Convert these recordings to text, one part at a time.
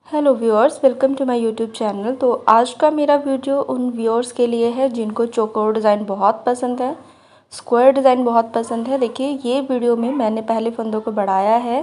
Hello viewers, welcome to my YouTube channel. तो आज का मेरा वीडियो उन व्यूअर्स के लिए है जिनको चौकोर डिज़ाइन बहुत पसंद है, स्क्वायर डिज़ाइन बहुत पसंद है। देखिए, ये वीडियो में मैंने पहले फंदों को बढ़ाया है,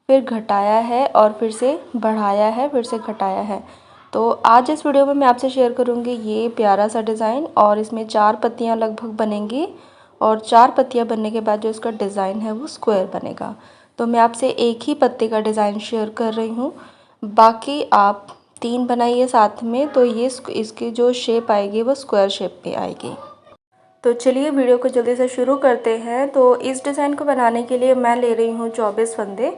फिर घटाया है और फिर से बढ़ाया है, फिर से घटाया है। तो आज इस वीडियो में मैं आपसे शेयर करूँगी ये प्यारा सा डिज़ाइन, और इसमें 4 पत्तियाँ लगभग बनेंगी और 4 पत्तियाँ बनने के बाद जो इसका डिज़ाइन है वो स्क्वायर बनेगा। तो मैं आपसे एक ही पत्ते का डिज़ाइन शेयर कर रही हूँ, बाकी आप 3 बनाइए साथ में, तो ये इसकी जो शेप आएगी वो स्क्वायर शेप में आएगी। तो चलिए वीडियो को जल्दी से शुरू करते हैं। तो इस डिज़ाइन को बनाने के लिए मैं ले रही हूँ 24 फंदे।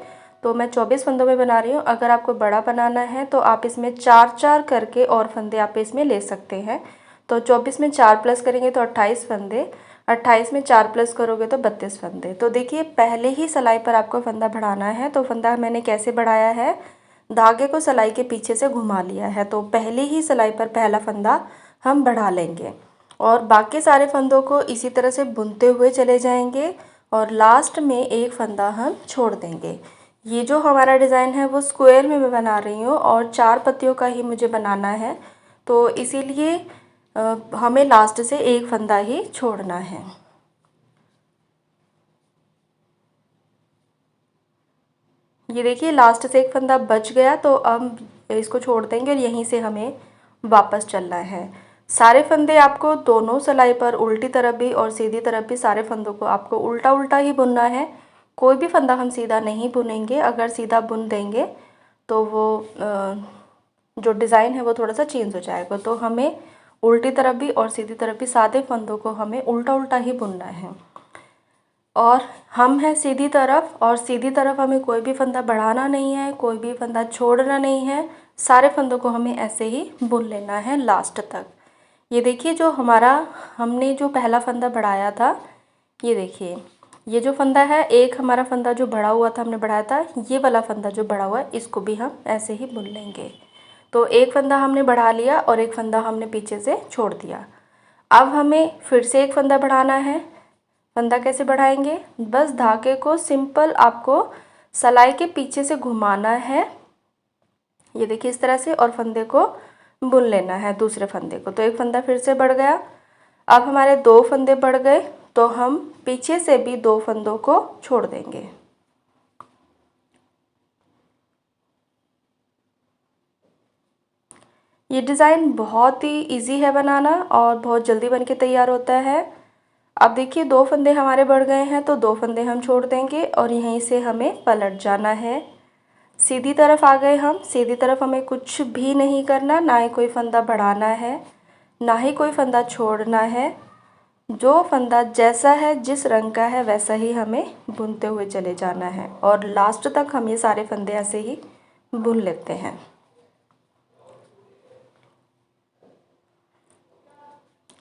तो मैं 24 फंदों में बना रही हूँ। अगर आपको बड़ा बनाना है तो आप इसमें 4-4 करके और फंदे आप इसमें ले सकते हैं। तो 24 में 4 प्लस करेंगे तो 28 फंदे, 28 में 4 प्लस करोगे तो 32 फंदे। तो देखिए, पहले ही सिलाई पर आपको फंदा बढ़ाना है। तो फंदा मैंने कैसे बढ़ाया है, धागे को सिलाई के पीछे से घुमा लिया है। तो पहले ही सिलाई पर पहला फंदा हम बढ़ा लेंगे और बाकी सारे फंदों को इसी तरह से बुनते हुए चले जाएंगे और लास्ट में एक फंदा हम छोड़ देंगे। ये जो हमारा डिज़ाइन है वो स्क्वायर में मैं बना रही हूँ और 4 पत्तियों का ही मुझे बनाना है, तो इसीलिए हमें लास्ट से एक फंदा ही छोड़ना है। ये देखिए, लास्ट से एक फंदा बच गया, तो अब इसको छोड़ देंगे और यहीं से हमें वापस चलना है। सारे फंदे आपको दोनों सिलाई पर उल्टी तरफ भी और सीधी तरफ भी सारे फंदों को आपको उल्टा उल्टा ही बुनना है। कोई भी फंदा हम सीधा नहीं बुनेंगे। अगर सीधा बुन देंगे तो वो जो डिज़ाइन है वो थोड़ा सा चेंज हो जाएगा। तो हमें उल्टी तरफ भी और सीधी तरफ भी सारे फंदों को हमें उल्टा उल्टा ही बुनना है। और हम हैं सीधी तरफ, और सीधी तरफ हमें कोई भी फंदा बढ़ाना नहीं है, कोई भी फंदा छोड़ना नहीं है। सारे फंदों को हमें ऐसे ही बुन लेना है लास्ट तक। ये देखिए, जो हमारा हमने जो पहला फंदा बढ़ाया था, ये देखिए, ये जो फंदा है, एक हमारा फंदा जो बढ़ा हुआ था हमने बढ़ाया था, ये वाला फंदा जो बढ़ा हुआ है इसको भी हम ऐसे ही बुन लेंगे। तो एक फंदा हमने बढ़ा लिया और एक फंदा हमने पीछे से छोड़ दिया। अब हमें फिर से एक फंदा बढ़ाना है। फंदा कैसे बढ़ाएंगे, बस धागे को सिंपल आपको सिलाई के पीछे से घुमाना है, ये देखिए इस तरह से, और फंदे को बुन लेना है दूसरे फंदे को। तो एक फंदा फिर से बढ़ गया। अब हमारे 2 फंदे बढ़ गए, तो हम पीछे से भी 2 फंदों को छोड़ देंगे। ये डिज़ाइन बहुत ही इजी है बनाना और बहुत जल्दी बन के तैयार होता है। अब देखिए, 2 फंदे हमारे बढ़ गए हैं, तो 2 फंदे हम छोड़ देंगे और यहीं से हमें पलट जाना है। सीधी तरफ आ गए हम। सीधी तरफ हमें कुछ भी नहीं करना, ना ही कोई फंदा बढ़ाना है, ना ही कोई फंदा छोड़ना है। जो फंदा जैसा है, जिस रंग का है, वैसा ही हमें बुनते हुए चले जाना है और लास्ट तक हम ये सारे फंदे ऐसे ही बुन लेते हैं।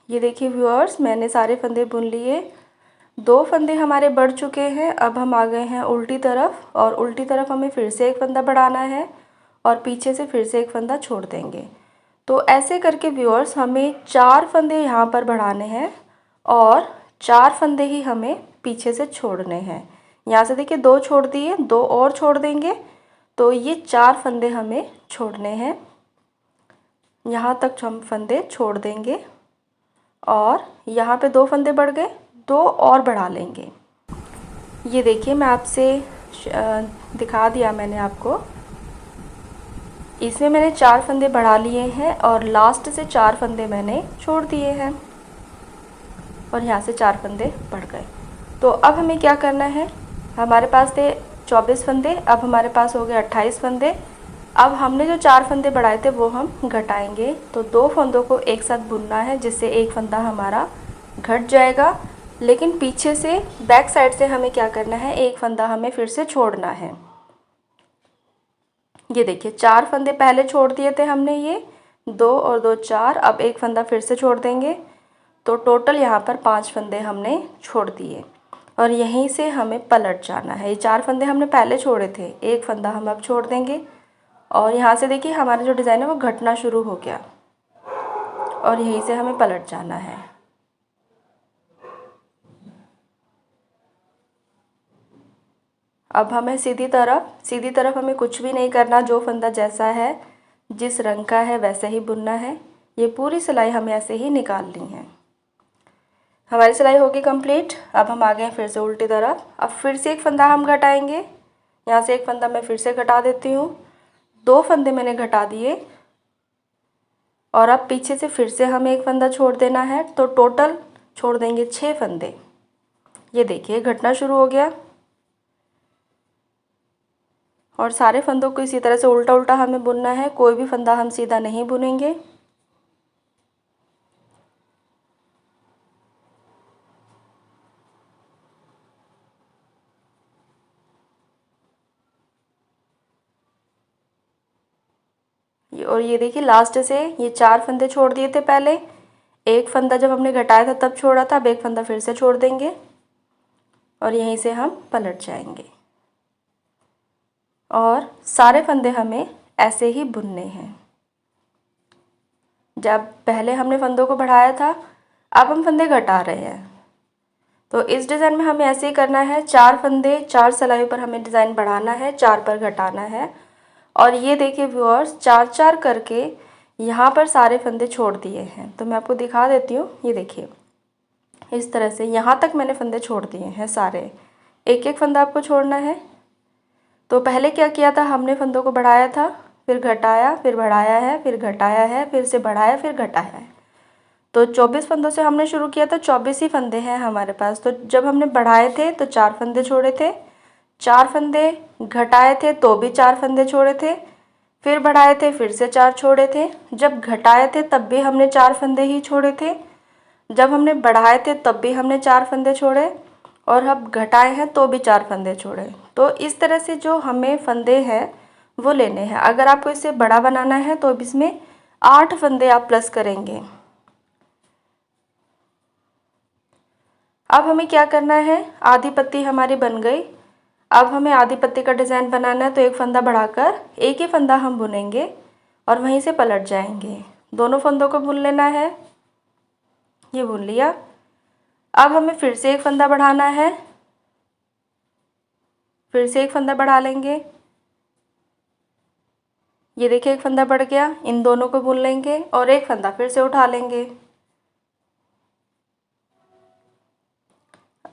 ये देखिए व्यूअर्स, मैंने सारे फंदे बुन लिए। 2 फंदे हमारे बढ़ चुके हैं। अब हम आ गए हैं उल्टी तरफ, और उल्टी तरफ हमें फिर से एक फंदा बढ़ाना है और पीछे से फिर से एक फंदा छोड़ देंगे। तो ऐसे करके व्यूअर्स, हमें 4 फंदे यहाँ पर बढ़ाने हैं और 4 फंदे ही हमें पीछे से छोड़ने हैं। यहाँ से देखिए 2 छोड़ दिए, 2 और छोड़ देंगे, तो ये 4 फंदे हमें छोड़ने हैं। यहाँ तक हम फंदे छोड़ देंगे और यहाँ पे 2 फंदे बढ़ गए, 2 और बढ़ा लेंगे। ये देखिए, मैं आपसे दिखा दिया मैंने आपको। इसमें मैंने 4 फंदे बढ़ा लिए हैं और लास्ट से 4 फंदे मैंने छोड़ दिए हैं और यहाँ से 4 फंदे बढ़ गए। तो अब हमें क्या करना है, हमारे पास थे 24 फंदे, अब हमारे पास हो गए 28 फंदे। अब हमने जो 4 फंदे बढ़ाए थे वो हम घटाएंगे। तो 2 फंदों को एक साथ बुनना है, जिससे एक फंदा हमारा घट जाएगा। लेकिन पीछे से बैक साइड से हमें क्या करना है, एक फंदा हमें फिर से छोड़ना है। ये देखिए, 4 फंदे पहले छोड़ दिए थे हमने, ये 2 और 2 4। अब एक फंदा फिर से छोड़ देंगे, तो टोटल यहाँ पर 5 फंदे हमने छोड़ दिए और यहीं से हमें पलट जाना है। ये 4 फंदे हमने पहले छोड़े थे, एक फंदा हम अब छोड़ देंगे और यहाँ से देखिए हमारा जो डिज़ाइन है वो घटना शुरू हो गया और यहीं से हमें पलट जाना है। अब हमें सीधी तरफ हमें कुछ भी नहीं करना, जो फंदा जैसा है जिस रंग का है वैसे ही बुनना है। ये पूरी सिलाई हमें ऐसे ही निकालनी है। हमारी सिलाई होगी कंप्लीट। अब हम आ गए फिर से उल्टी तरफ। अब फिर से एक फंदा हम घटाएंगे। यहाँ से एक फंदा मैं फिर से घटा देती हूँ। 2 फंदे मैंने घटा दिए और अब पीछे से फिर से हमें एक फंदा छोड़ देना है, तो टोटल छोड़ देंगे 6 फंदे। ये देखिए घटना शुरू हो गया और सारे फंदों को इसी तरह से उल्टा उल्टा हमें बुनना है। कोई भी फंदा हम सीधा नहीं बुनेंगे। और ये देखिए लास्ट से ये 4 फंदे छोड़ दिए थे पहले। एक फंदा जब हमने घटाया था तब छोड़ा था। अब एक फंदा फिर से छोड़ देंगे और यहीं से हम पलट जाएंगे और सारे फंदे हमें ऐसे ही बुनने हैं। जब पहले हमने फंदों को बढ़ाया था, अब हम फंदे घटा रहे हैं। तो इस डिज़ाइन में हमें ऐसे ही करना है। 4 फंदे 4 सिलाइयों पर हमें डिज़ाइन बढ़ाना है, 4 पर घटाना है। और ये देखिए व्यूअर्स 4-4 करके यहाँ पर सारे फंदे छोड़ दिए हैं। तो मैं आपको दिखा देती हूँ। ये देखिए इस तरह से यहाँ तक मैंने फंदे छोड़ दिए हैं सारे। एक एक फंदा आपको छोड़ना है। तो पहले क्या किया था, हमने फंदों को बढ़ाया था, फिर घटाया, फिर बढ़ाया है, फिर घटाया है, फिर से बढ़ाया, फिर घटाया है। तो 24 फंदों से हमने शुरू किया था। 24 ही फंदे हैं हमारे पास। तो जब हमने बढ़ाए थे तो 4 फंदे छोड़े थे, 4 फंदे घटाए थे तो भी 4 फंदे छोड़े थे, फिर बढ़ाए थे फिर से 4 छोड़े थे। जब घटाए थे तब भी हमने 4 फंदे ही छोड़े थे, जब हमने बढ़ाए थे तब भी हमने 4 फंदे छोड़े, और अब घटाए हैं तो भी 4 फंदे छोड़े। तो इस तरह से जो हमें फंदे हैं वो लेने हैं। अगर आपको इसे बड़ा बनाना है तो अब इसमें 8 फंदे आप प्लस करेंगे। अब हमें क्या करना है, आधी पत्ती हमारी बन गई। अब हमें आधी पत्ती का डिज़ाइन बनाना है। तो एक फंदा बढ़ाकर एक ही फंदा हम बुनेंगे और वहीं से पलट जाएंगे। दोनों फंदों को बुन लेना है। ये बुन लिया। अब हमें फिर से एक फंदा बढ़ाना है, फिर से एक फंदा बढ़ा लेंगे। ये देखिए एक फंदा बढ़ गया। इन दोनों को बुन लेंगे और एक फंदा फिर से उठा लेंगे।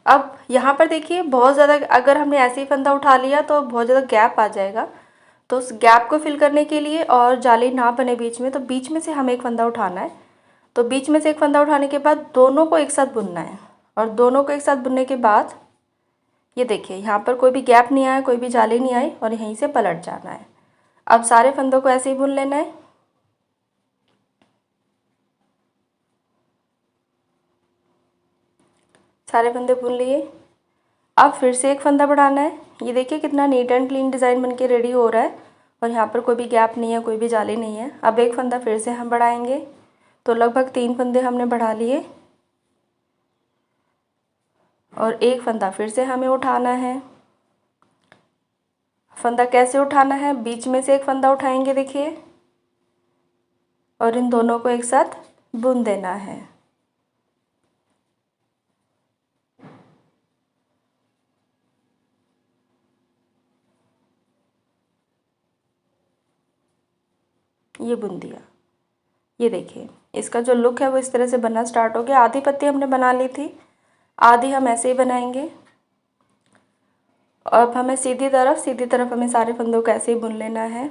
अब यहाँ पर देखिए बहुत ज़्यादा, अगर हमने ऐसे ही फंदा उठा लिया तो बहुत ज़्यादा गैप आ जाएगा। तो उस गैप को फिल करने के लिए और जाली ना बने बीच में, तो बीच में से हमें एक फंदा उठाना है। तो बीच में से एक फंदा उठाने के बाद दोनों को एक साथ बुनना है, और दोनों को एक साथ बुनने के बाद ये देखिए यहाँ पर कोई भी गैप नहीं आया, कोई भी जाली नहीं आई, और यहीं से पलट जाना है। अब सारे फंदों को ऐसे ही बुन लेना है। सारे फंदे बुन लिए। अब फिर से एक फंदा बढ़ाना है। ये देखिए कितना नीट एंड क्लीन डिज़ाइन बनके रेडी हो रहा है, और यहाँ पर कोई भी गैप नहीं है, कोई भी जाली नहीं है। अब एक फंदा फिर से हम बढ़ाएंगे। तो लगभग 3 फंदे हमने बढ़ा लिए, और एक फंदा फिर से हमें उठाना है। फंदा कैसे उठाना है, बीच में से एक फंदा उठाएंगे देखिए, और इन दोनों को एक साथ बुन देना है। ये बुन दिया। ये देखिए इसका जो लुक है वो इस तरह से बनना स्टार्ट हो गया। आधी पत्ती हमने बना ली थी, आधी हम ऐसे ही बनाएंगे। अब हमें सीधी तरफ हमें सारे फंदों को ऐसे ही बुन लेना है।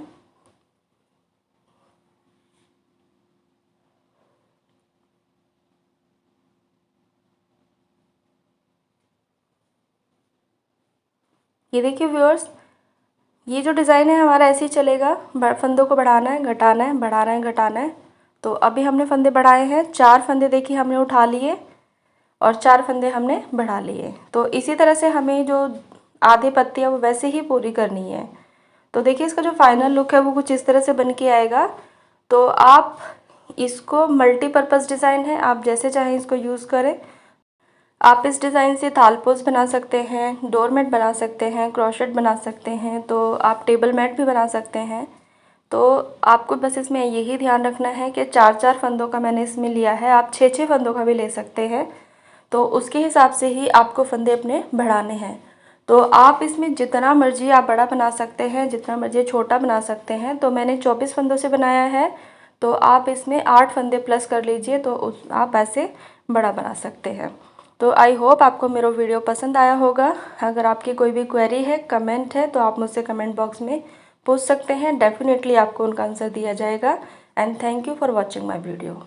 ये देखिए व्यूअर्स, ये जो डिज़ाइन है हमारा ऐसे ही चलेगा। फंदों को बढ़ाना है, घटाना है, बढ़ाना है, घटाना है। तो अभी हमने फंदे बढ़ाए हैं। 4 फंदे देखिए हमने उठा लिए और 4 फंदे हमने बढ़ा लिए। तो इसी तरह से हमें जो आधी पत्ती है वो वैसे ही पूरी करनी है। तो देखिए इसका जो फाइनल लुक है वो कुछ इस तरह से बन के आएगा। तो आप इसको मल्टीपर्पज़ डिज़ाइन है, आप जैसे चाहें इसको यूज़ करें। आप इस डिज़ाइन से थालपोज बना सकते हैं, डोरमेट बना सकते हैं, क्रोशेट बना सकते हैं, तो आप टेबल मैट भी बना सकते हैं। तो आपको बस इसमें यही ध्यान रखना है कि 4-4 फंदों का मैंने इसमें लिया है। आप 6-6 फंदों का भी ले सकते हैं। तो उसके हिसाब से ही आपको फंदे अपने बढ़ाने हैं। तो आप इसमें जितना मर्जी आप बड़ा बना सकते हैं, जितना मर्जी छोटा बना सकते हैं। तो मैंने 24 फंदों से बनाया है, तो आप इसमें 8 फंदे प्लस कर लीजिए तो आप ऐसे बड़ा बना सकते हैं। तो आई होप आपको मेरा वीडियो पसंद आया होगा। अगर आपकी कोई भी क्वेरी है, कमेंट है, तो आप मुझसे कमेंट बॉक्स में पूछ सकते हैं। डेफिनेटली आपको उनका आंसर दिया जाएगा। And thank you for watching my video.